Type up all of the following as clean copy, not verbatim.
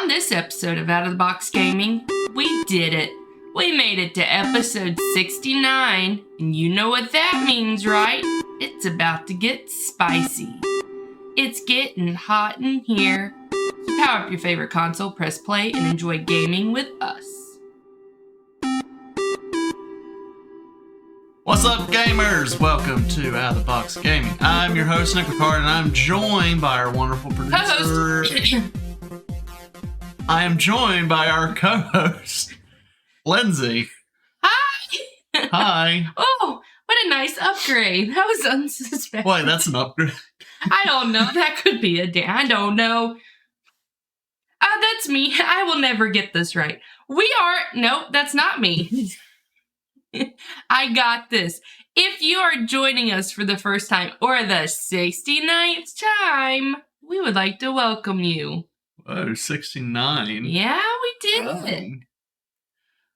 On this episode of Out of the Box Gaming, we did it. We made it to episode 69, and you know what that means, right? It's about to get spicy. It's getting hot in here. Power up your favorite console, press play, and enjoy gaming with us. What's up, gamers? Welcome to Out of the Box Gaming. I'm your host, Nick Ricard, and I'm joined by our wonderful producer. I am joined by our co-host, Lindsay. Hi! Hi. Oh, what a nice upgrade. That was unsuspected. Wait, that's an upgrade. I don't know. That could be I don't know. That's me. I will never get this right. Nope, that's not me. I got this. If you are joining us for the first time or the 69th time, we would like to welcome you. Whoa, 69. Yeah, we did.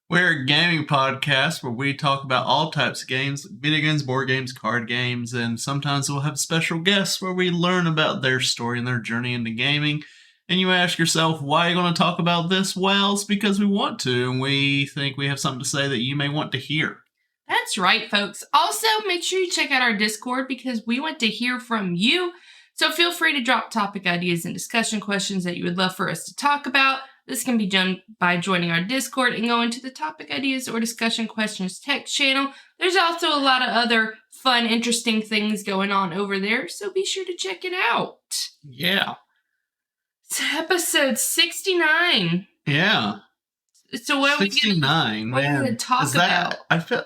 We're a gaming podcast where we talk about all types of games, video games, board games, card games, and sometimes we'll have special guests where we learn about their story and their journey into gaming. And you ask yourself, why are you going to talk about this? Well, it's because we want to, and we think we have something to say that you may want to hear. That's right, folks. Also, make sure you check out our Discord because we want to hear from you. So feel free to drop topic ideas and discussion questions that you would love for us to talk about. This can be done by joining our Discord and going to the topic ideas or discussion questions text channel. There's also a lot of other fun, interesting things going on over there, so be sure to check it out. Yeah. It's episode 69. Yeah. So what 69, are we going to talk about?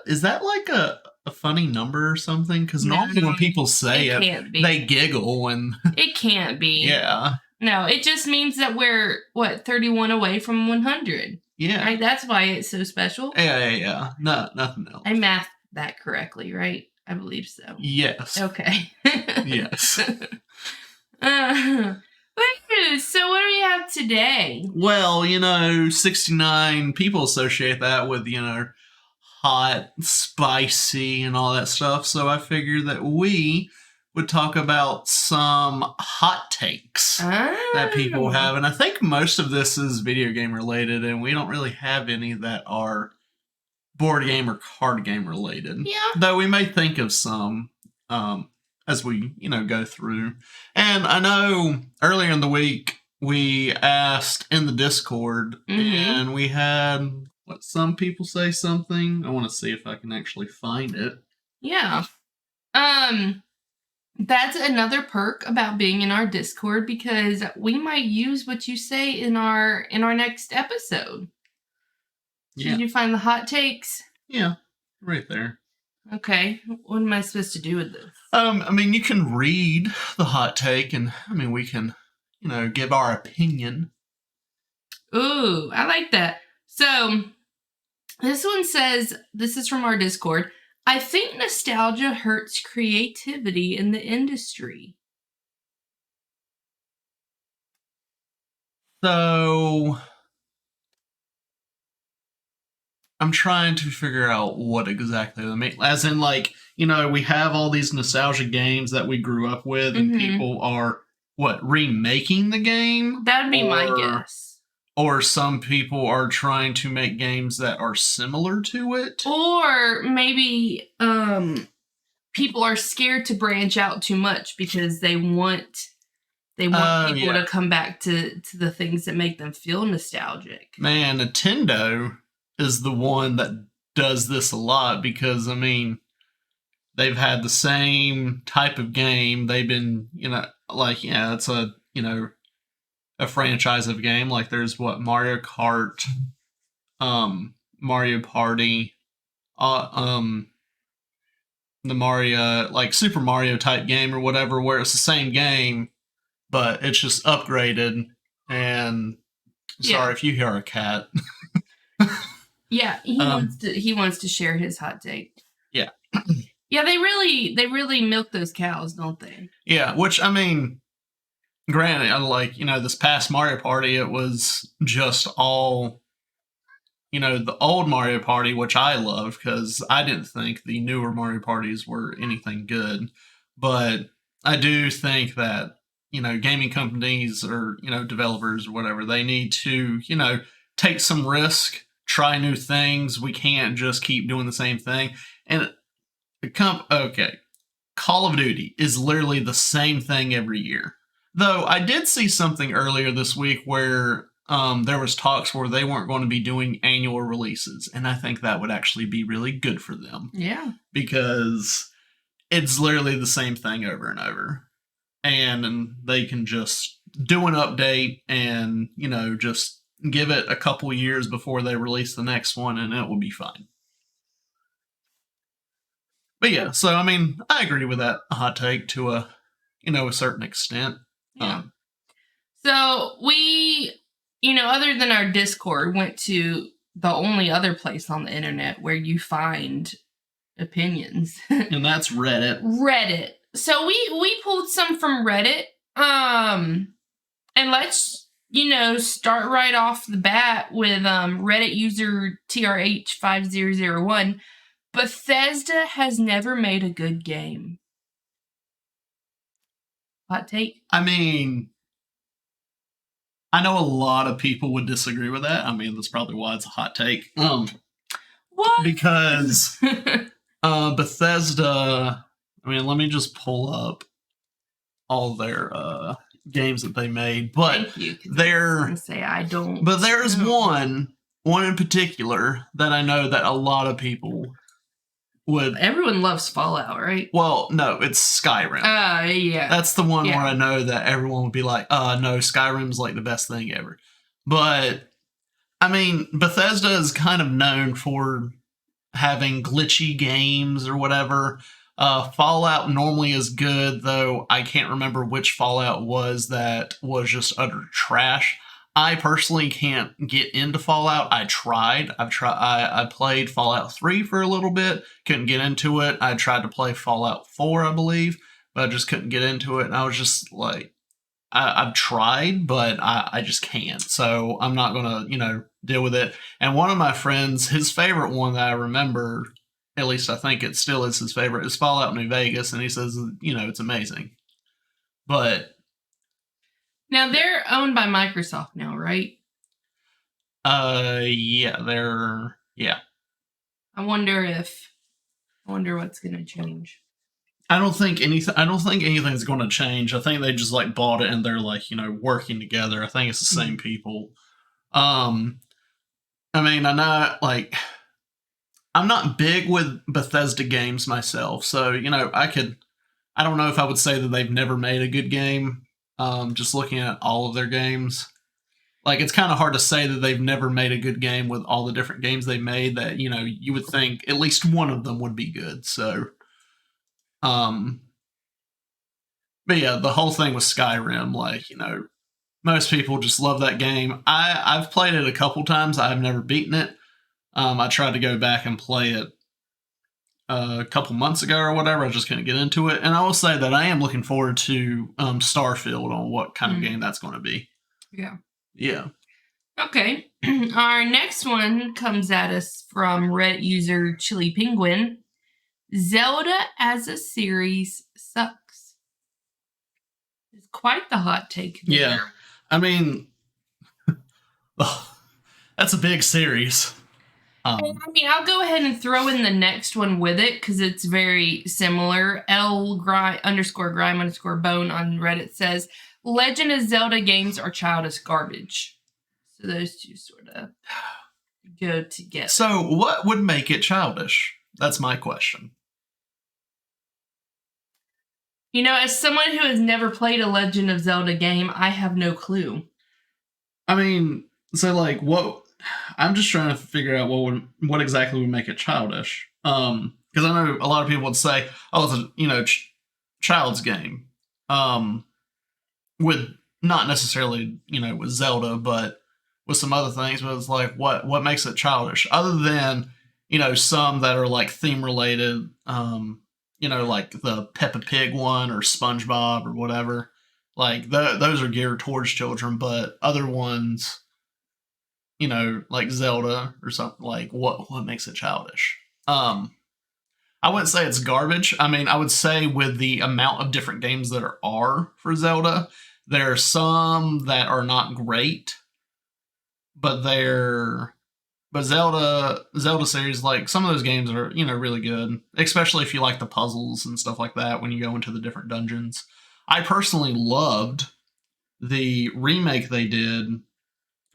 Is that like a funny number or something? Because normally when people say it, they giggle when... It can't be. Yeah. No, it just means that we're, 31 away from 100. Yeah. Right? That's why it's so special. Yeah. No, nothing else. I mathed that correctly, right? I believe so. Yes. Okay. Yes. So what do we have today? Well, 69, people associate that with, hot, spicy, and all that stuff. So I figured that we would talk about some hot takes that people have. And I think most of this is video game related, and we don't really have any that are board game or card game related. Yeah. Though we may think of some as we, go through. And I know earlier in the week, we asked in the Discord, and we had, some people say something. I want to see if I can actually find it. Yeah. That's another perk about being in our Discord, because we might use what you say in our next episode. Yeah. Did you find the hot takes? Yeah, right there. Okay. What am I supposed to do with this? You can read the hot take, and we can, give our opinion. Ooh, I like that. So, this one says, this is from our Discord, I think nostalgia hurts creativity in the industry. So, I'm trying to figure out what exactly they mean. As in, we have all these nostalgia games that we grew up with, and people are, remaking the game? That'd be my guess. Or some people are trying to make games that are similar to it. Or maybe people are scared to branch out too much because they want people to come back to the things that make them feel nostalgic. Man, Nintendo is the one that does this a lot because, they've had the same type of game. They've been, it's a franchise of game. Like there's Mario Kart, Mario Party, the Mario, Super Mario type game or whatever, where it's the same game, but it's just upgraded. And sorry if you hear a cat. Yeah, he wants to share his hot take. Yeah. Yeah, they really milk those cows, don't they? Yeah, which granted, this past Mario Party, it was just all, the old Mario Party, which I love because I didn't think the newer Mario Parties were anything good. But I do think that gaming companies or, developers or whatever, they need to, take some risk, try new things. We can't just keep doing the same thing. And okay, Call of Duty is literally the same thing every year. Though I did see something earlier this week where there was talks where they weren't going to be doing annual releases, and I think that would actually be really good for them. Yeah. Because it's literally the same thing over and over. And they can just do an update and, just give it a couple years before they release the next one and it will be fine. But yeah, so I mean, I agree with that hot take to a certain extent. Yeah. So we, other than our Discord, went to the only other place on the internet where you find opinions. And that's Reddit. Reddit. So we pulled some from Reddit. And let's, start right off the bat with Reddit user TRH5001. Bethesda has never made a good game. Hot take? I mean, I know a lot of people would disagree with that. I mean, that's probably why it's a hot take. What? Because Bethesda, I mean, let me just pull up all their games that they made. But Thank you. they're say I don't. But there's one in particular that I know that a lot of people would. Everyone loves Fallout, right? Well, no, it's Skyrim. Yeah. That's the one where I know that everyone would be like, no, Skyrim's like the best thing ever. But I mean, Bethesda is kind of known for having glitchy games or whatever. Fallout normally is good, though I can't remember which Fallout was that was just utter trash. I personally can't get into Fallout. I tried. I played Fallout 3 for a little bit. Couldn't get into it. I tried to play Fallout 4, I believe, but I just couldn't get into it. And I was just like, I've tried, but I just can't. So I'm not going to, deal with it. And one of my friends, his favorite one that I remember, at least I think it still is his favorite, is Fallout New Vegas. And he says, it's amazing. But now they're owned by Microsoft now, right? Yeah. I wonder what's going to change. I don't think anything's going to change. I think they just like bought it and they're like, working together. I think it's the same people. I mean, I'm not big with Bethesda games myself. So, I don't know if I would say that they've never made a good game. Just looking at all of their games, like it's kind of hard to say that they've never made a good game with all the different games they made that, you would think at least one of them would be good. So, but yeah, the whole thing with Skyrim, like, most people just love that game. I've played it a couple times. I've never beaten it. I tried to go back and play it a couple months ago or whatever. I just couldn't get into it. And I will say that I am looking forward to Starfield on what kind of game that's going to be. Yeah. Yeah. Okay. Our next one comes at us from Reddit user Chili Penguin. Zelda as a series sucks. It's quite the hot take. Yeah. I mean, that's a big series. I'll go ahead and throw in the next one with it because it's very similar. L_Grime_Bone on Reddit says, Legend of Zelda games are childish garbage. So those two sort of go together. So what would make it childish? That's my question. As someone who has never played a Legend of Zelda game, I have no clue. I mean, so like what... I'm just trying to figure out what exactly would make it childish. Because I know a lot of people would say, "Oh, it's a child's game." With not necessarily with Zelda, but with some other things. But it's like what makes it childish, other than some that are like theme related. Like the Peppa Pig one or SpongeBob or whatever. Like those are geared towards children, but other ones. Like Zelda or something, like what makes it childish? I wouldn't say it's garbage. I mean, I would say with the amount of different games that are for Zelda, there are some that are not great, but Zelda series, like some of those games are, really good, especially if you like the puzzles and stuff like that when you go into the different dungeons. I personally loved the remake they did,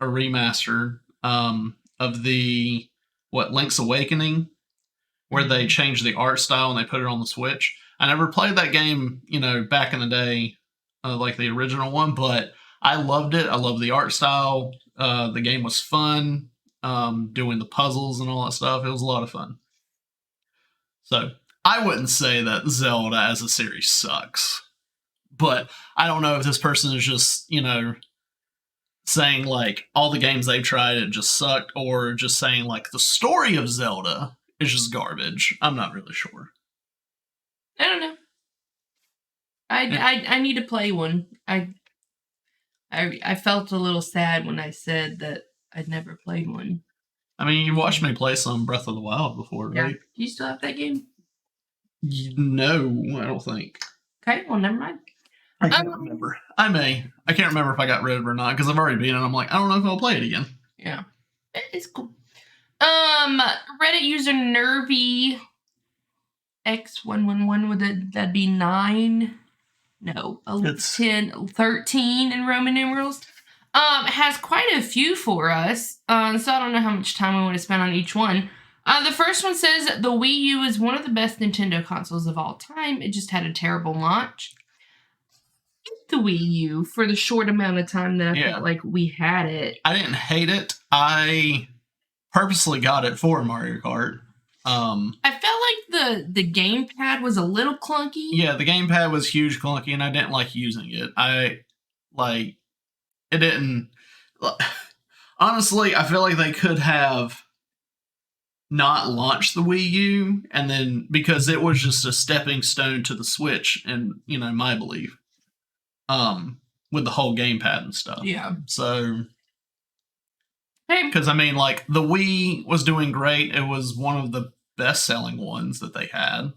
a remaster, of the Link's Awakening, where they changed the art style and they put it on the Switch. I never played that game, back in the day, like the original one, but I loved it. I loved the art style. The game was fun. Doing the puzzles and all that stuff. It was a lot of fun. So I wouldn't say that Zelda as a series sucks, but I don't know if this person is just, saying like all the games they've tried it just sucked, or just saying like the story of Zelda is just garbage. I'm not really sure. I don't know. I need to play one. I felt a little sad when I said that I'd never played one. I mean, you watched me play some Breath of the Wild before, right? Do you still have that game? No, I don't think. Okay, well, never mind. I can't remember. I can't remember if I got rid of it or not, because I've already beaten it. I'm like, I don't know if I'll play it again. Yeah. It's cool. Reddit user Nervy X111, would that'd be 9? No, it's 10, 13 in Roman numerals. Has quite a few for us. So I don't know how much time we want to spend on each one. The first one says the Wii U is one of the best Nintendo consoles of all time. It just had a terrible launch. The Wii U for the short amount of time that I felt like we had it. I didn't hate it. I purposely got it for Mario Kart. I felt like the gamepad was a little clunky. Yeah, the gamepad was huge clunky, and I didn't like using it. It didn't. Honestly, I feel like they could have not launched the Wii U, and then, because it was just a stepping stone to the Switch, in my belief, with the whole gamepad and stuff. Yeah. So, because I mean, like, the Wii was doing great. It was one of the best-selling ones that they had.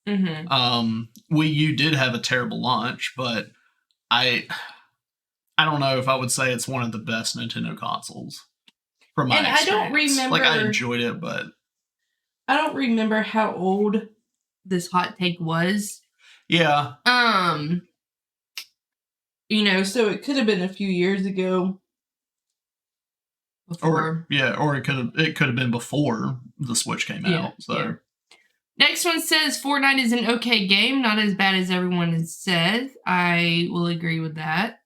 Mm-hmm. Wii U did have a terrible launch, but I don't know if I would say it's one of the best Nintendo consoles. From my experience. I don't remember. Like, I enjoyed it, but I don't remember how old this hot take was. Yeah. So it could have been a few years ago. Before. Or it could have been before the Switch came out. So. Yeah. Next one says Fortnite is an okay game, not as bad as everyone has said. I will agree with that.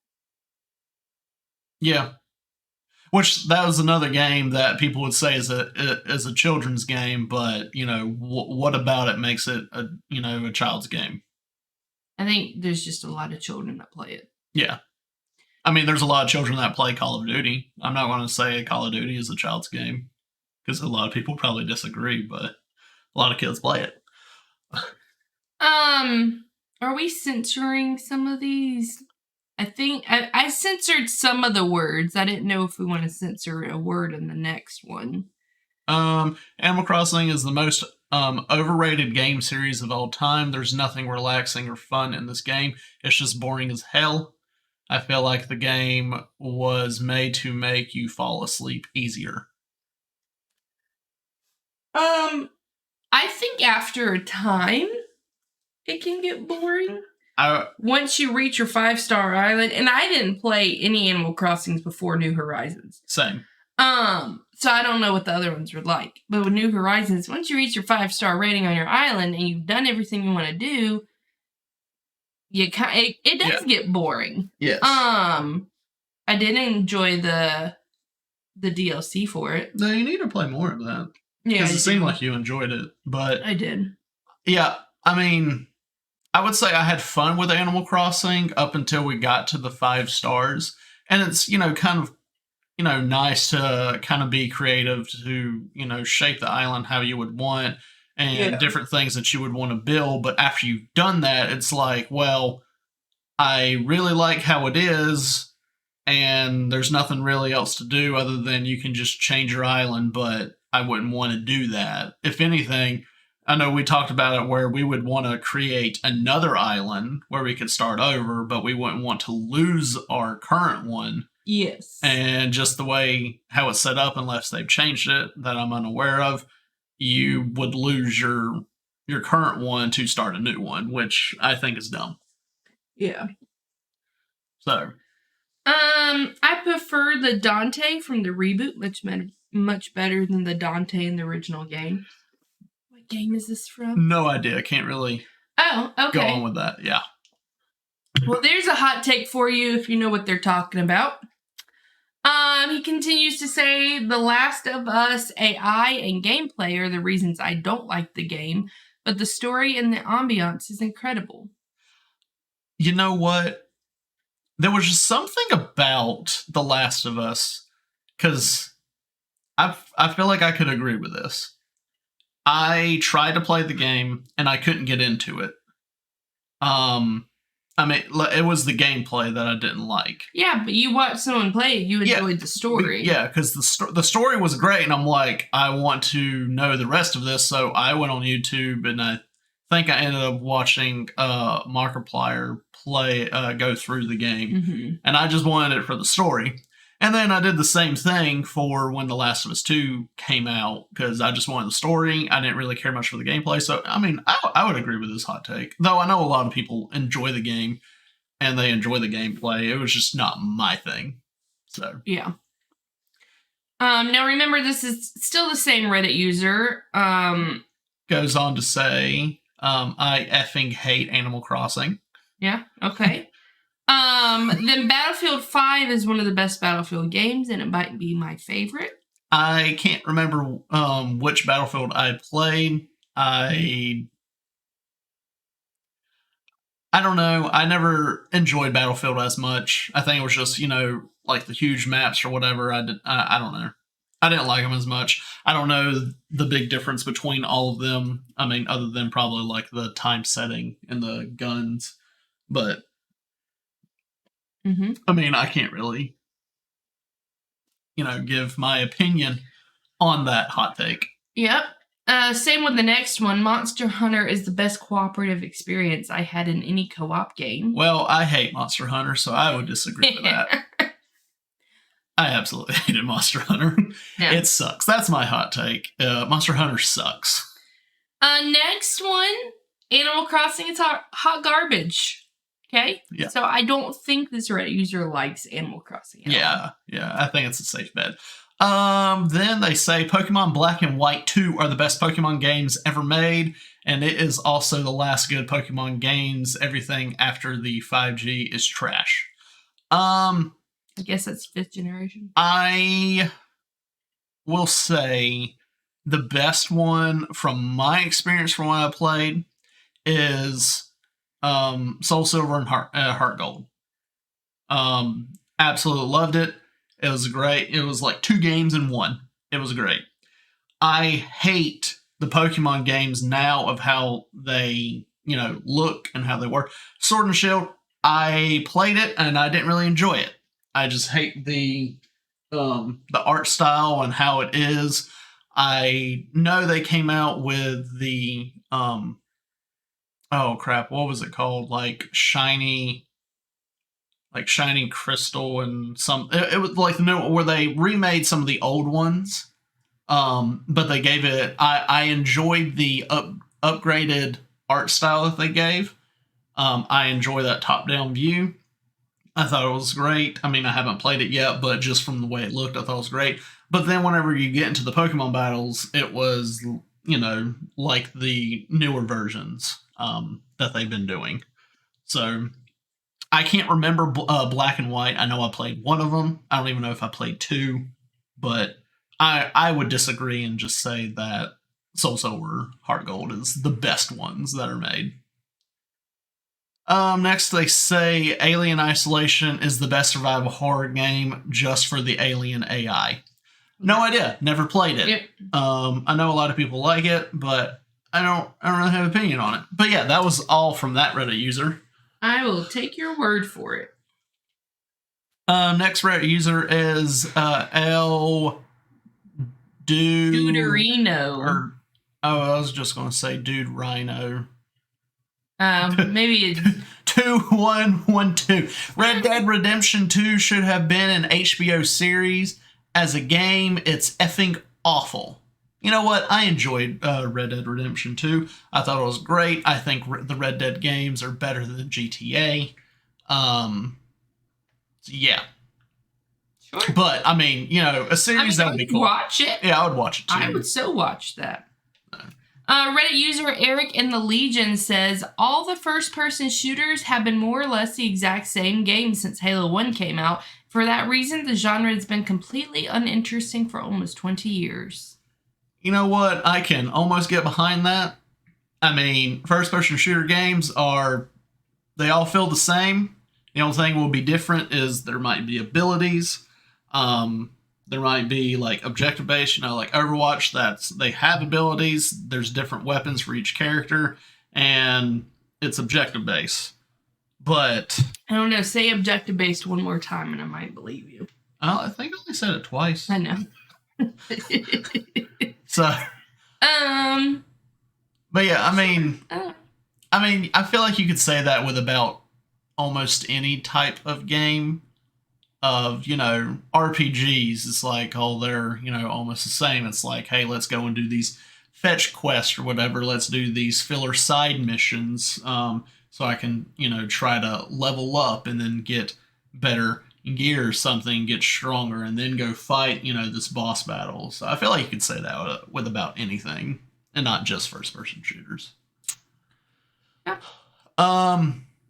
Yeah. Which, that was another game that people would say is a children's game, but what about it makes it a child's game? I think there's just a lot of children that play it. Yeah. I mean, there's a lot of children that play Call of Duty. I'm not going to say Call of Duty is a child's game, because a lot of people probably disagree, but a lot of kids play it. Are we censoring some of these? I think I censored some of the words. I didn't know if we want to censor a word in the next one. Animal Crossing is the most overrated game series of all time. There's nothing relaxing or fun in this game. It's just boring as hell. I feel like the game was made to make you fall asleep easier. I think after a time, it can get boring. Once you reach your 5-star island, and I didn't play any Animal Crossings before New Horizons. Same. So I don't know what the other ones were like. But with New Horizons, once you reach your 5-star rating on your island and you've done everything you want to do, it does get boring. Yes. I did enjoy the DLC for it. No, you need to play more of that. Yeah, because it seemed like you enjoyed it, but I did. Yeah, I mean, I would say I had fun with Animal Crossing up until we got to the 5 stars, and it's kind of nice to kind of be creative to shape the island how you would want, and different things that you would want to build. But after you've done that, it's like, well, I really like how it is, and there's nothing really else to do other than you can just change your island, but I wouldn't want to do that. If anything, I know we talked about it where we would want to create another island where we could start over, but we wouldn't want to lose our current one. Yes. And just the way how it's set up, unless they've changed it that I'm unaware of, you would lose your current one to start a new one, which I think is dumb. Yeah. So, I prefer the Dante from the reboot much better than the Dante in the original game. What game is this from? No idea. Can't really go on with that. Yeah. Well, there's a hot take for you if you know what they're talking about. He continues to say, The Last of Us AI and gameplay are the reasons I don't like the game, but the story and the ambiance is incredible. You know what? There was just something about The Last of Us, because I feel like I could agree with this. I tried to play the game, and I couldn't get into it. I mean, it was the gameplay that I didn't like. Yeah, but you watched someone play it. You enjoyed the story. Yeah, because the story was great, and I'm like, I want to know the rest of this. So I went on YouTube, and I think I ended up watching Markiplier go through the game, and I just wanted it for the story. And then I did the same thing for when The Last of Us 2 came out, because I just wanted the story. I didn't really care much for the gameplay. So, I mean, I would agree with this hot take. Though I know a lot of people enjoy the game and they enjoy the gameplay. It was just not my thing. So, yeah. Now remember, this is still the same Reddit user. Goes on to say, I effing hate Animal Crossing. Yeah, okay. Then Battlefield 5 is one of the best Battlefield games, and it might be my favorite. I can't remember which Battlefield I played. I don't know. I never enjoyed Battlefield as much. I think it was just, like the huge maps or whatever. I don't know. I didn't like them as much. I don't know the big difference between all of them. I mean, other than probably like the time setting and the guns. But I mean, I can't really, give my opinion on that hot take. Yep. Same with the next one. Monster Hunter is the best cooperative experience I had in any co-op game. Well, I hate Monster Hunter, so I would disagree with that. I absolutely hated Monster Hunter. Yeah. It sucks. That's my hot take. Monster Hunter sucks. Next one, Animal Crossing is hot garbage. Okay? Yeah. So I don't think this Reddit user likes Animal Crossing. Yeah. I think it's a safe bet. Then they say Pokemon Black and White 2 are the best Pokemon games ever made, and it is also the last good Pokemon games. Everything after the 5G is trash. I guess that's 5th generation. I will say the best one from my experience from when I played is Soul Silver and Heart Gold. Absolutely loved it. It was great. It was like 2 games in one. It was great. I hate the Pokemon games now of how they, look and how they work. Sword and Shield, I played it and I didn't really enjoy it. I just hate the art style and how it is. I know they came out with the oh crap, what was it called? Like shiny crystal and it was like the new where they remade some of the old ones. But they gave it I enjoyed the upgraded art style that they gave. I enjoy that top-down view. I thought it was great. I mean, I haven't played it yet, but just from the way it looked, I thought it was great. But then whenever you get into the Pokemon battles, it was, like the newer versions that they've been doing. So I can't remember Black and White. I know I played one of them. I don't even know if I played 2, but I would disagree and just say that Soul Silver, Heart Gold is the best ones that are made. Next, they say Alien Isolation is the best survival horror game just for the alien AI. No idea. Never played it. Yep. I know a lot of people like it, but I don't really have an opinion on it. But yeah, that was all from that Reddit user. I will take your word for it. Next Reddit user is El Duderino. Oh, I was just going to say, dude, Rhino. Maybe 2112. Red Dead Redemption 2 should have been an HBO series. As a game, it's effing awful. You know what? I enjoyed Red Dead Redemption 2. I thought it was great. I think the Red Dead games are better than GTA. Yeah. Sure. But, I mean, you know, a series that would be cool. Watch it. Yeah, I would watch it too. I would so watch that. Reddit user Eric in the Legion says, all the first-person shooters have been more or less the exact same game since Halo 1 came out. For that reason, the genre has been completely uninteresting for almost 20 years. You know what? I can almost get behind that. I mean, first-person shooter games they all feel the same. The only thing will be different is there might be abilities. There might be like objective based, you know, like Overwatch, they have abilities. There's different weapons for each character, and it's objective based. But I don't know, say objective based one more time and I might believe you. I think I only said it twice. I know. So but yeah, I mean I feel like you could say that with about almost any type of game. Of, you know, RPGs, it's like, oh, they're, you know, almost the same. It's like, hey, let's go and do these fetch quests or whatever. Let's do these filler side missions, so I can, you know, try to level up and then get better gear or something, get stronger, and then go fight, you know, this boss battle. So I feel like you could say that with about anything, and not just first-person shooters. Yeah.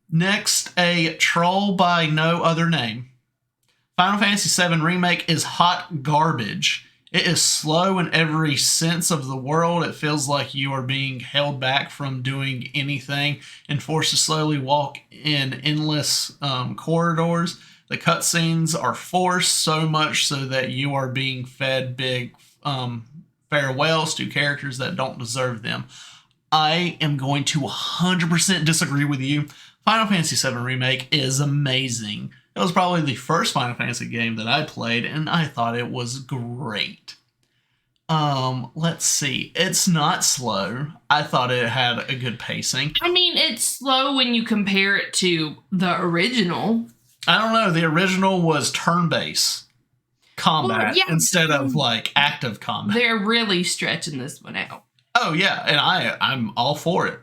Next, a troll by no other name. Final Fantasy VII Remake is hot garbage. It is slow in every sense of the word. It feels like you are being held back from doing anything and forced to slowly walk in endless corridors. The cutscenes are forced so much so that you are being fed big farewells to characters that don't deserve them. I am going to 100% disagree with you. Final Fantasy VII Remake is amazing. It was probably the first Final Fantasy game that I played, and I thought it was great. Let's see. It's not slow. I thought it had a good pacing. I mean, it's slow when you compare it to the original. I don't know. The original was turn-based combat instead of, like, active combat. They're really stretching this one out. Oh, yeah, and I'm all for it.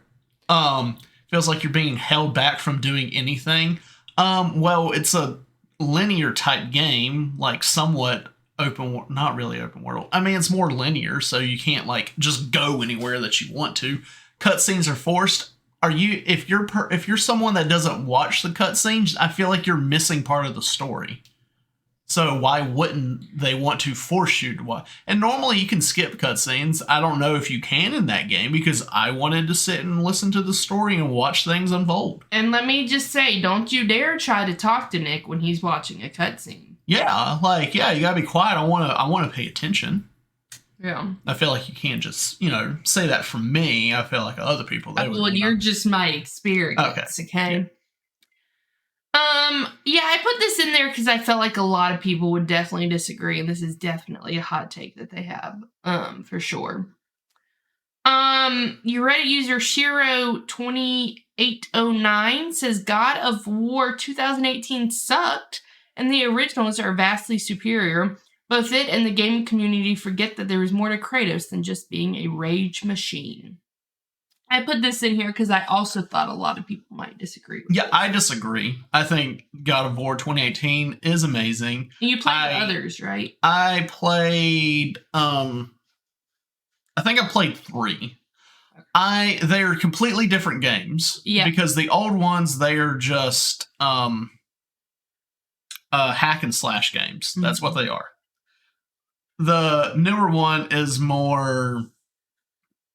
Feels like you're being held back from doing anything. Well, it's a linear type game, like somewhat not really open world. I mean, it's more linear, so you can't like just go anywhere that you want to. Cutscenes are forced. If you're someone that doesn't watch the cutscenes, I feel like you're missing part of the story. So why wouldn't they want to force you to watch? And normally you can skip cutscenes. I don't know if you can in that game because I wanted to sit and listen to the story and watch things unfold. And let me just say, don't you dare try to talk to Nick when he's watching a cutscene. Yeah, you gotta be quiet. I want to pay attention. Yeah. I feel like you can't just, you know, say that from me. I feel like other people. You're just my experience. Okay. Yeah. Yeah, I put this in there because I felt like a lot of people would definitely disagree, and this is definitely a hot take that they have, for sure. Your Reddit user Shiro2809 says God of War 2018 sucked, and the originals are vastly superior. Both it and the gaming community forget that there is more to Kratos than just being a rage machine. I put this in here because I also thought a lot of people might disagree with this. I disagree. I think God of War 2018 is amazing. You played others, right? I played, I think I played 3. They're completely different games. Yeah. Because the old ones, they are just hack and slash games. Mm-hmm. That's what they are. The newer one is more,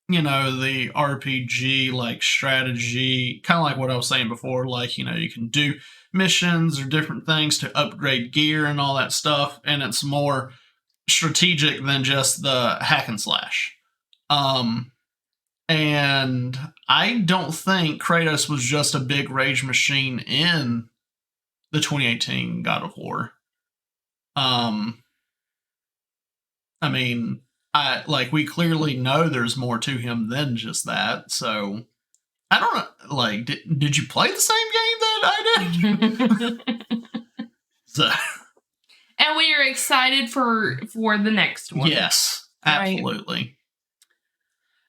you know, the RPG, like strategy, kind of like what I was saying before. Like, you know, you can do missions or different things to upgrade gear and all that stuff. And it's more strategic than just the hack and slash. And I don't think Kratos was just a big rage machine in the 2018 God of War. I mean, we clearly know there's more to him than just that. So I don't know. Like, did you play the same game that I did? So, and we are excited for the next one. Yes, absolutely. Right.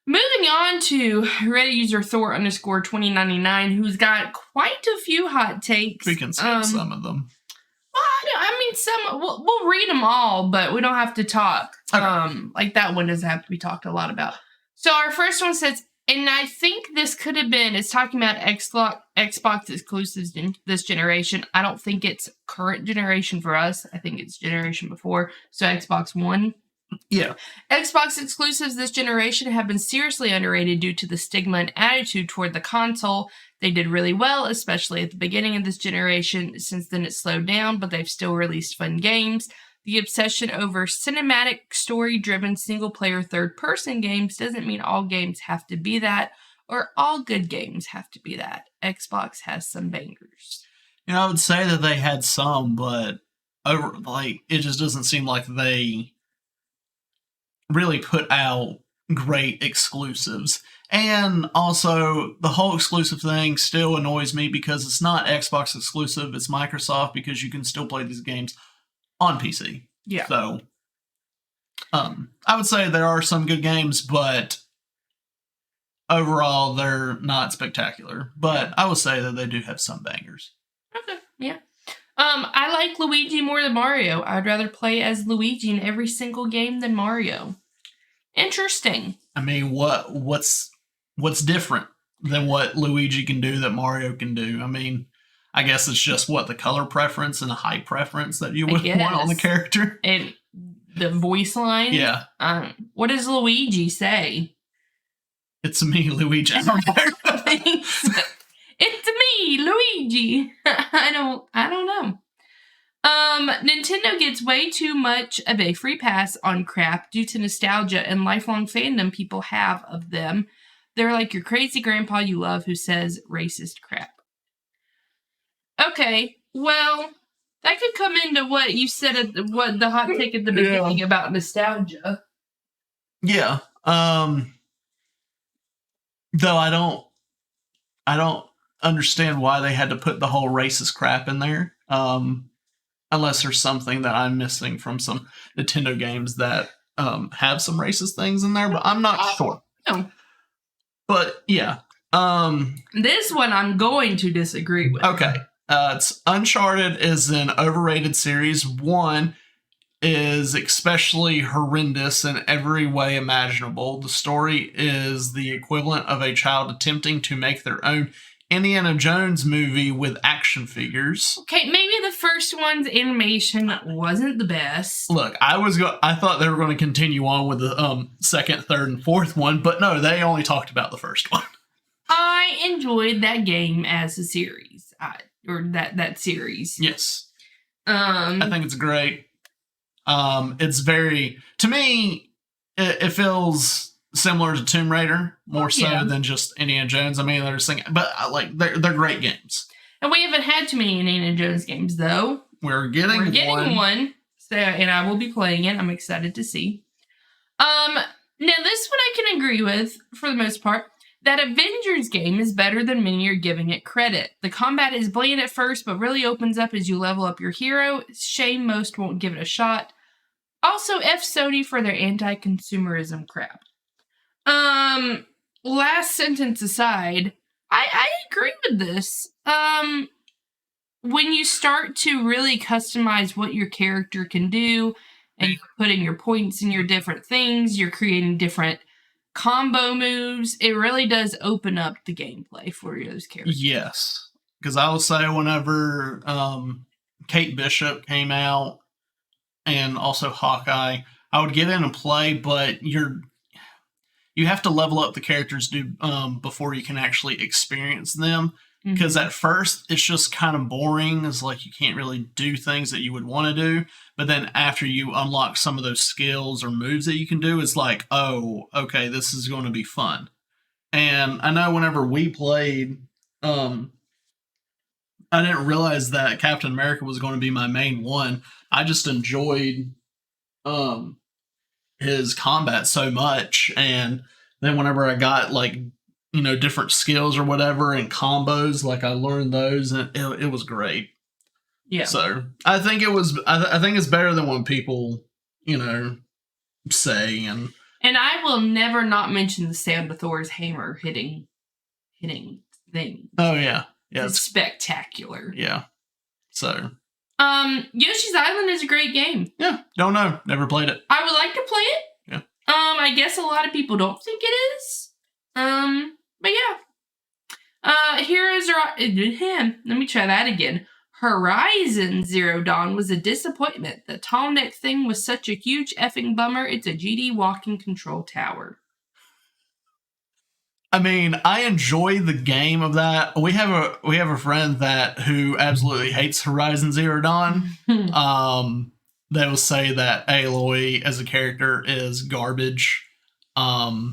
Moving on to Reddit user Thor_2099, who's got quite a few hot takes. We can skip some of them. Well, I mean, some we'll read them all, but we don't have to talk. Okay. Like that one doesn't have to be talked a lot about. So our first one says, and I think this could have been, it's talking about Xbox exclusives in this generation. I don't think it's current generation for us. I think it's generation before. So Xbox One. Yeah. Xbox exclusives this generation have been seriously underrated due to the stigma and attitude toward the console. They did really well, especially at the beginning of this generation. Since then, it slowed down, but they've still released fun games. The obsession over cinematic, story-driven, single-player, third-person games doesn't mean all games have to be that, or all good games have to be that. Xbox has some bangers. You know, I would say that they had some, but it just doesn't seem like they really put out great exclusives. And also, the whole exclusive thing still annoys me because it's not Xbox exclusive, it's Microsoft, because you can still play these games on PC. Yeah. So, I would say there are some good games, but overall, they're not spectacular. But I would say that they do have some bangers. Okay, yeah. I like Luigi more than Mario. I'd rather play as Luigi in every single game than Mario. Interesting. I mean, what's different than what Luigi can do that Mario can do? I mean, I guess it's just the color preference and the height preference that you would want on the character. And the voice line. Yeah. What does Luigi say? It's me, Luigi. I don't know. It's me, Luigi. I don't know. Nintendo gets way too much of a free pass on crap due to nostalgia and lifelong fandom people have of them. They're like your crazy grandpa you love who says racist crap. Okay, well, that could come into what you said what the hot take at the beginning about nostalgia. Yeah. Though I don't understand why they had to put the whole racist crap in there. Unless there's something that I'm missing from some Nintendo games that have some racist things in there, but I'm not sure. No. But yeah. This one I'm going to disagree with. Okay. It's Uncharted is an overrated series. 1 is especially horrendous in every way imaginable. The story is the equivalent of a child attempting to make their own Indiana Jones movie with action figures. Okay, maybe the first one's animation wasn't the best. Look, I thought they were going to continue on with the second, third, and fourth one, but no, they only talked about the first one. I enjoyed that game as a series, or that series. Yes, I think it's great. It's very, to me, it feels similar to Tomb Raider, more so than just Indiana Jones. I mean, they're great games. And we haven't had too many Indiana Jones games, though. We're getting one. So, and I will be playing it. I'm excited to see. Now this one I can agree with for the most part. That Avengers game is better than many are giving it credit. The combat is bland at first, but really opens up as you level up your hero. It's shame most won't give it a shot. Also, F Sony for their anti-consumerism crap. Last sentence aside, I agree with this. When you start to really customize what your character can do, and you're putting your points in your different things, you're creating different combo moves, it really does open up the gameplay for those characters. Yes. Because I will say whenever Kate Bishop came out, and also Hawkeye, I would get in and play, but you have to level up the characters before you can actually experience them. Because at first, it's just kind of boring. It's like you can't really do things that you would want to do. But then after you unlock some of those skills or moves that you can do, it's like, oh, okay, this is going to be fun. And I know whenever we played, I didn't realize that Captain America was going to be my main one. I just enjoyed his combat so much, and then whenever I got like different skills or whatever and combos, like I learned those, and it was great. Yeah. So I think it was. I think it's better than what people say. And I will never not mention the sound of Thor's hammer hitting things. Oh yeah, It's spectacular. Yeah. So Yoshi's Island is a great game. Yeah, don't know. Never played it. I would like to play it. Yeah. I guess a lot of people don't think it is. But yeah. Here is him. Let me try that again. Horizon Zero Dawn was a disappointment. The tall neck thing was such a huge effing bummer. It's a GD walking control tower. I mean, I enjoy the game of that. We have a friend who absolutely hates Horizon Zero Dawn. They will say that Aloy as a character is garbage. But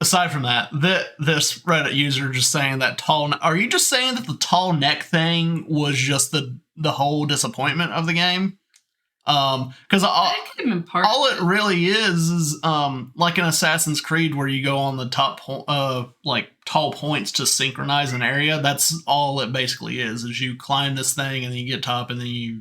aside from that, this Reddit user just saying that are you just saying that the tall neck thing was just the whole disappointment of the game? Because all it really is like an Assassin's Creed where you go on the top like tall points to synchronize an area. That's all it basically is you climb this thing and then you get top and then you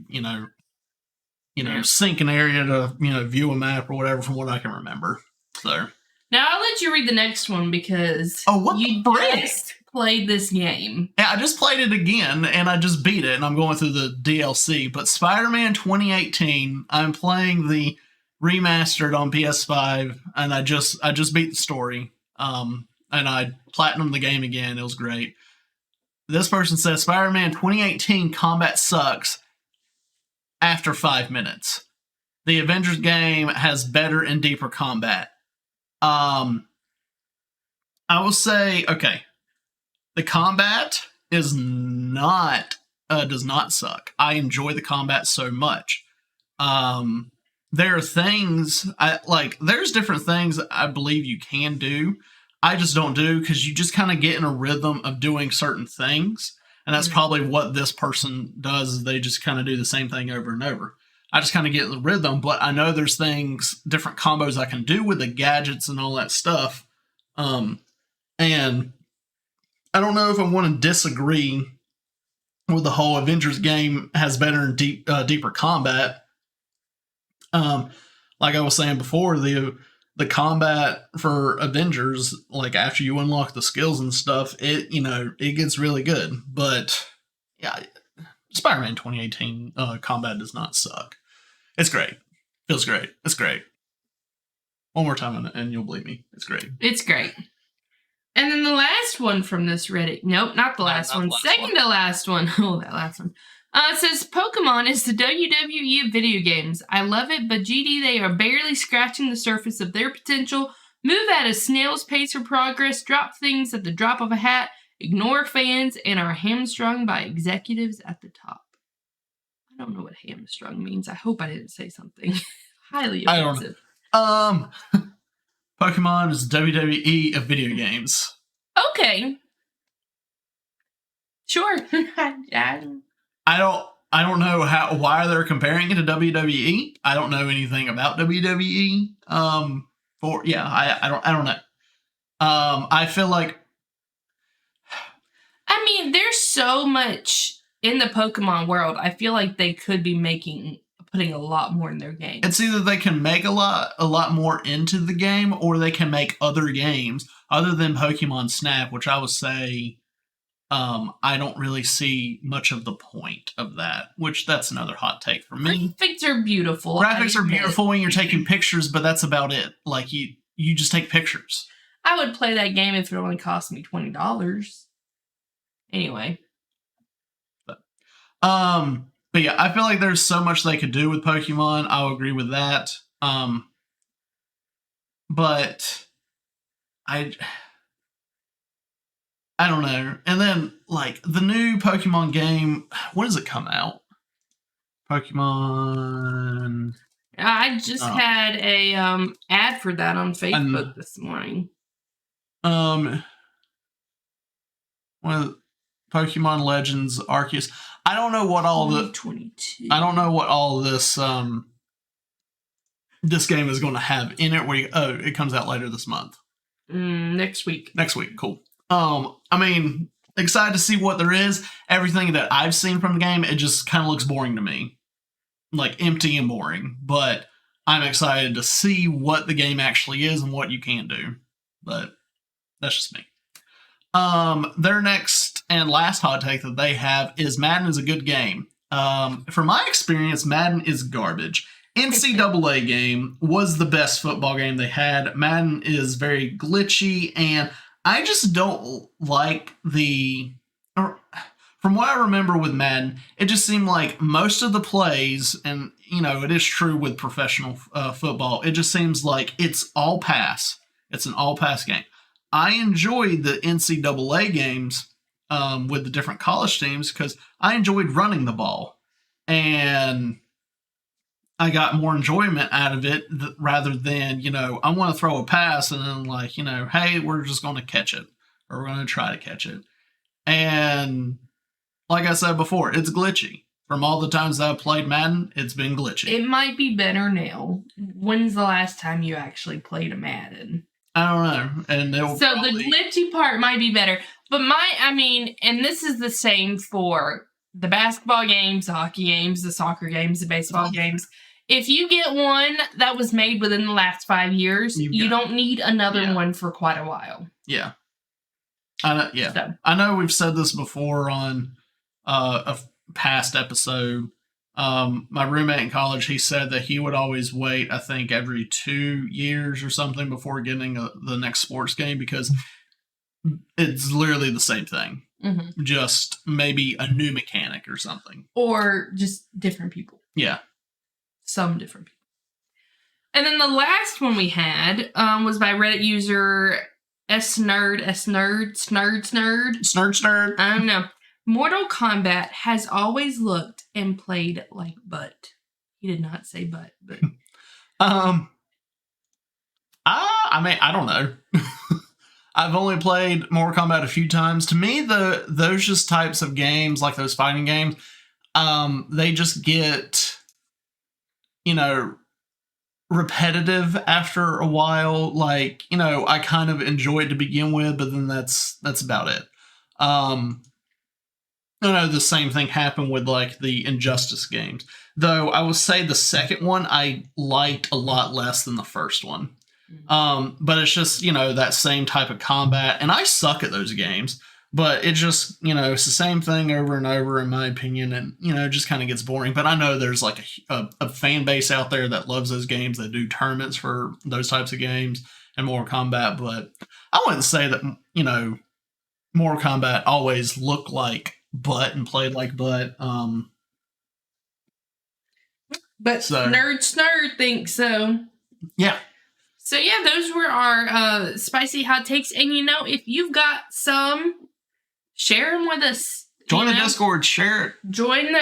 sync an area to view a map or whatever, from what I can remember. So now I'll let you read the next one because you just played this game. Yeah, I just played it again and I just beat it and I'm going through the DLC. But Spider-Man 2018, I'm playing the remastered on PS5 and I just beat the story. And I platinumed the game again. It was great. This person says Spider-Man 2018 combat sucks after 5 minutes. The Avengers game has better and deeper combat. I will say, okay, the combat does not suck. I enjoy the combat so much. There are things there's different things I believe you can do. I just don't do because you just kind of get in a rhythm of doing certain things. And that's probably what this person does, is they just kind of do the same thing over and over. I just kind of get in the rhythm, but I know there's different combos I can do with the gadgets and all that stuff. And I don't know if I want to disagree with the whole Avengers game has better and deeper combat. Like I was saying before, the combat for Avengers, like after you unlock the skills and stuff, it gets really good. But yeah, Spider-Man 2018 combat does not suck. It's great. Feels great. It's great. One more time and you'll believe me. It's great. It's great. And then the last one from this Reddit. Nope, not the last one. Second to last one. Oh, that last one. It says, Pokemon is the WWE of video games. I love it, but GD, they are barely scratching the surface of their potential. Move at a snail's pace for progress. Drop things at the drop of a hat. Ignore fans and are hamstrung by executives at the top. I don't know what hamstrung means. I hope I didn't say something highly offensive. I don't know. Pokemon is WWE of video games. Okay. Sure. I don't know why they're comparing it to WWE. I don't know anything about WWE. I don't know. I feel like, I mean, there's so much in the Pokemon world. I feel like they could be putting a lot more in their game. It's either they can make a lot more into the game, or they can make other games other than Pokemon Snap, which I would say I don't really see much of the point of that, which that's another hot take for me. Graphics are beautiful. Graphics are beautiful when you're taking pictures, but that's about it. Like you just take pictures. I would play that game if it only cost me $20. Anyway. But yeah, I feel like there's so much they could do with Pokemon. I'll agree with that. But I don't know. And then like the new Pokemon game, when does it come out? Pokemon. I just had a ad for that on Facebook this morning. Pokemon Legends Arceus. I don't know what all 2022. I don't know what all this this game is going to have in it. It comes out later this month. Next week. Next week, cool. I mean, excited to see what there is. Everything that I've seen from the game, it just kind of looks boring to me. Like, empty and boring. But I'm excited to see what the game actually is and what you can do. But that's just me. Their next and last hot take that they have is Madden is a good game. From my experience, Madden is garbage. NCAA game was the best football game they had. Madden is very glitchy, and I just don't like from what I remember with Madden, it just seemed like most of the plays, and it is true with professional football, it just seems like it's all pass. It's an all pass game. I enjoyed the NCAA games with the different college teams because I enjoyed running the ball. And I got more enjoyment out of it rather than, I want to throw a pass and then hey, we're just going to catch it or we're going to try to catch it. And like I said before, it's glitchy. From all the times that I've played Madden, it's been glitchy. It might be better now. When's the last time you actually played a Madden? I don't know. And the glitchy part might be better. But and this is the same for the basketball games, the hockey games, the soccer games, the baseball games. If you get one that was made within the last 5 years, you don't need another one for quite a while. Yeah. I know we've said this before on a past episode. My roommate in college, he said that he would always wait, I think, every 2 years or something before getting the next sports game because it's literally the same thing. Mm-hmm. Just maybe a new mechanic or something. Or just different people. Yeah. Some different people. And then the last one we had was by Reddit user Snerd. I don't know. Mortal Kombat has always looked and played like butt. He did not say butt, but I don't know. I've only played Mortal Kombat a few times. To me, those just types of games, like those fighting games, they just get, repetitive after a while. Like, I kind of enjoy it to begin with, but then that's about it. The same thing happened with like the Injustice games. Though I would say the second one I liked a lot less than the first one. But it's just, that same type of combat. And I suck at those games. But it just, it's the same thing over and over, in my opinion. And, it just kind of gets boring. But I know there's like a fan base out there that loves those games, that do tournaments for those types of games and Mortal Kombat. But I wouldn't say that, Mortal Kombat always looked like butt and played like butt. But Snerd thinks so. Yeah. So yeah, those were our spicy hot takes. And if you've got some, share them with us. Join the Discord, share it. Join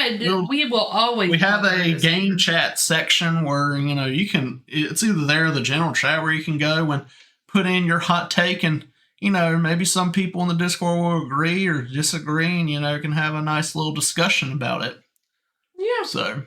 we will always. We have a game chat section where, you can, it's either there or the general chat where you can go and put in your hot take, and, maybe some people in the Discord will agree or disagree, and, can have a nice little discussion about it. Yeah. So,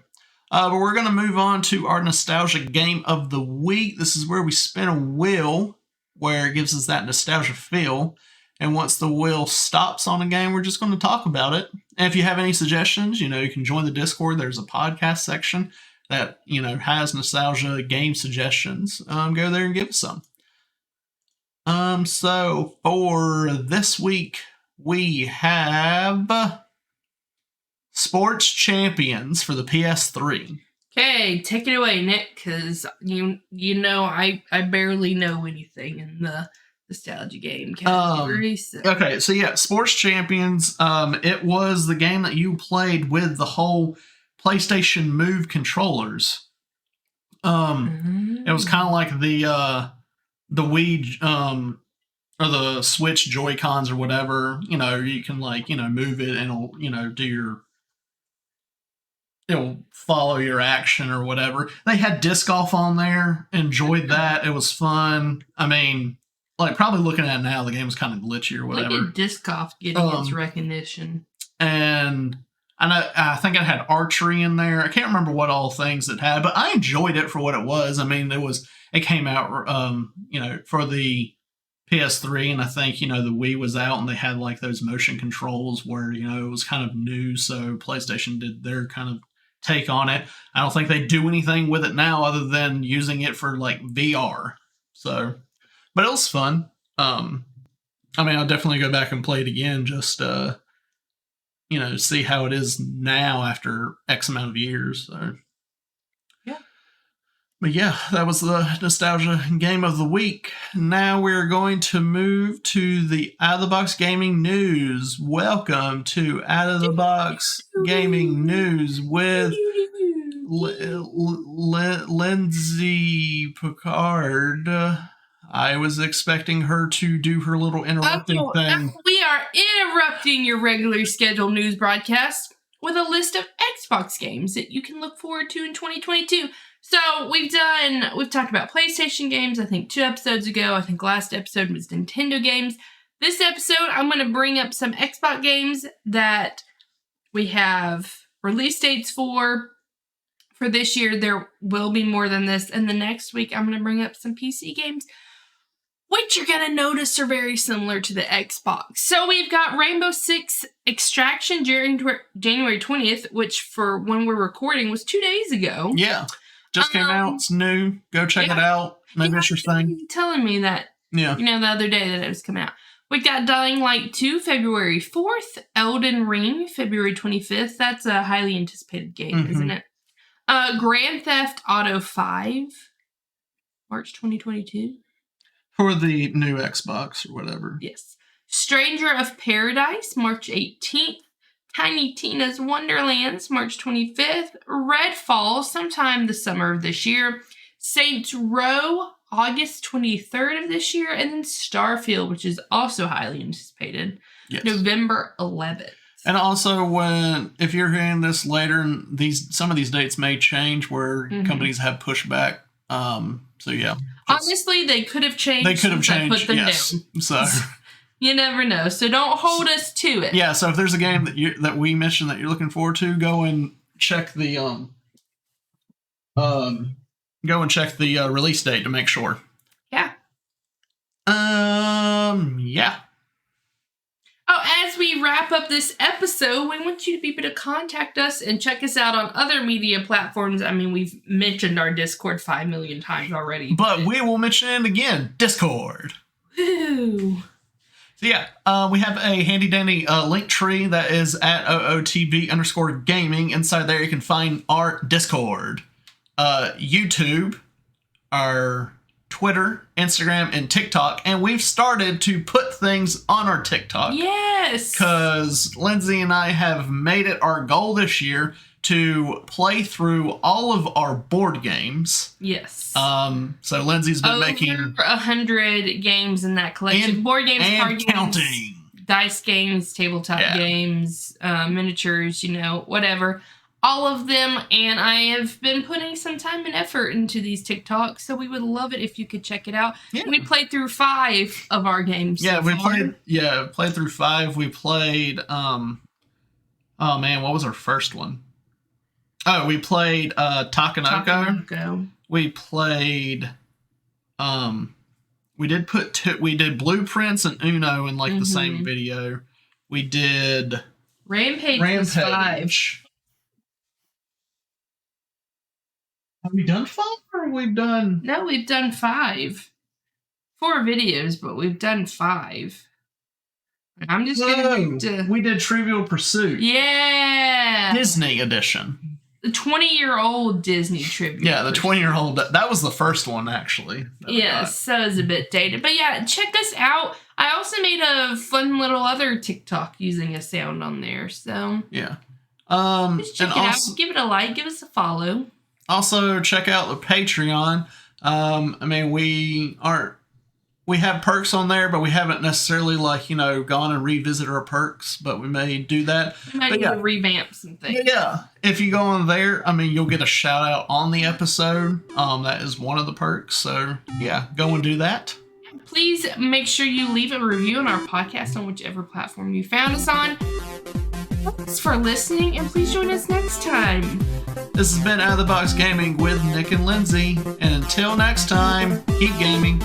but we're going to move on to our nostalgia game of the week. This is where we spin a wheel where it gives us that nostalgia feel. And once the wheel stops on a game, we're just going to talk about it. And if you have any suggestions, you can join the Discord. There's a podcast section that, has nostalgia game suggestions. Go there and give us some. So for this week, we have Sports Champions for the PS3. Okay, take it away, Nick, because I barely know anything in the nostalgia game category. Okay, so yeah, Sports Champions, it was the game that you played with the whole PlayStation Move controllers. It was kind of like the Wii, or the Switch Joy-Cons or whatever. You can move it and it'll, it'll follow your action or whatever. They had disc golf on there. Enjoyed that. It was fun. I mean, probably looking at it now, the game was kind of glitchy or whatever. Look at disc golf getting its recognition. And I think it had archery in there. I can't remember what all things it had, but I enjoyed it for what it was. I mean, it came out, for the PS3, and I think, the Wii was out, and they had like those motion controls where, it was kind of new. So PlayStation did their kind of take on it. I don't think they do anything with it now other than using it for like VR. So, but it was fun. I'll definitely go back and play it again, just see how it is now after X amount of years. So, yeah. But yeah, that was the nostalgia game of the week. Now we're going to move to the Out of the Box Gaming News. Welcome to Out of the Box Gaming News with Lindsay Picard. I was expecting her to do her little interrupting thing. We are interrupting your regularly scheduled news broadcast with a list of Xbox games that you can look forward to in 2022. So we've talked about PlayStation games, I think 2 episodes ago. I think last episode was Nintendo games. This episode, I'm going to bring up some Xbox games that we have release dates for this year. There will be more than this. And the next week, I'm going to bring up some PC games, which you're going to notice are very similar to the Xbox. So we've got Rainbow Six Extraction January 20th, which for when we're recording was 2 days ago. Yeah. Just came out. It's new. Go check it out. Maybe it's your thing. You telling me that, the other day that it was coming out. We got Dying Light 2, February 4th. Elden Ring, February 25th. That's a highly anticipated game, isn't it? Grand Theft Auto 5, March 2022. For the new Xbox or whatever. Yes. Stranger of Paradise, March 18th. Tiny Tina's Wonderlands, March 25th. Redfall, sometime the summer of this year. Saints Row, August 23rd of this year. And then Starfield, which is also highly anticipated, November 11th. And also, if you're hearing this later, some of these dates may change where companies have pushback. So yeah. Honestly, they could have changed. They could have changed. I put them down. So you never know. So don't hold us to it. Yeah. So if there's a game that we mentioned that you're looking forward to, go and check the release date to make sure. Yeah. Yeah. Oh, as we wrap up this episode, we want you to be able to contact us and check us out on other media platforms. I mean, we've mentioned our Discord 5 million times already. But we will mention it again. Discord. Woo. So yeah, we have a handy dandy link tree that is at OOTB_gaming. Inside there you can find our Discord, YouTube, our Twitter, Instagram, and TikTok. And we've started to put things on our TikTok. Yes! Because Lindsay and I have made it our goal this year to play through all of our board games. Yes. So Lindsay's been making 100 games in that collection. Board games, card counting. Games, dice games, tabletop games, miniatures, whatever. All of them, and I have been putting some time and effort into these TikToks, so we would love it if you could check it out. Yeah. We played through 5 of our games. Yeah, played through 5. We played what was our first one? Oh, we played Takenoko. We played we did Blueprints and Uno in the same video. We did Rampage. Was 5. Have we done 5 or we've done... No, we've done 5. 4 videos, but we've done 5. I'm just going to... We did Trivial Pursuit. Yeah! Disney edition. The 20-year-old Disney Trivial Yeah, the 20-year-old... That was the first one, actually. Yes, so it's a bit dated. But yeah, check us out. I also made a fun little other TikTok using a sound on there, so... Yeah. Just check it out. Give it a like. Give us a follow. Also, check out the Patreon. We have perks on there, but we haven't necessarily gone and revisit our perks, but we may do that. We might need to revamp some things. Yeah. If you go on there, you'll get a shout out on the episode. That is one of the perks. So yeah, go and do that. Please make sure you leave a review on our podcast on whichever platform you found us on. Thanks for listening, and please join us next time. This has been Out of the Box Gaming with Nick and Lindsay. And until next time, keep gaming.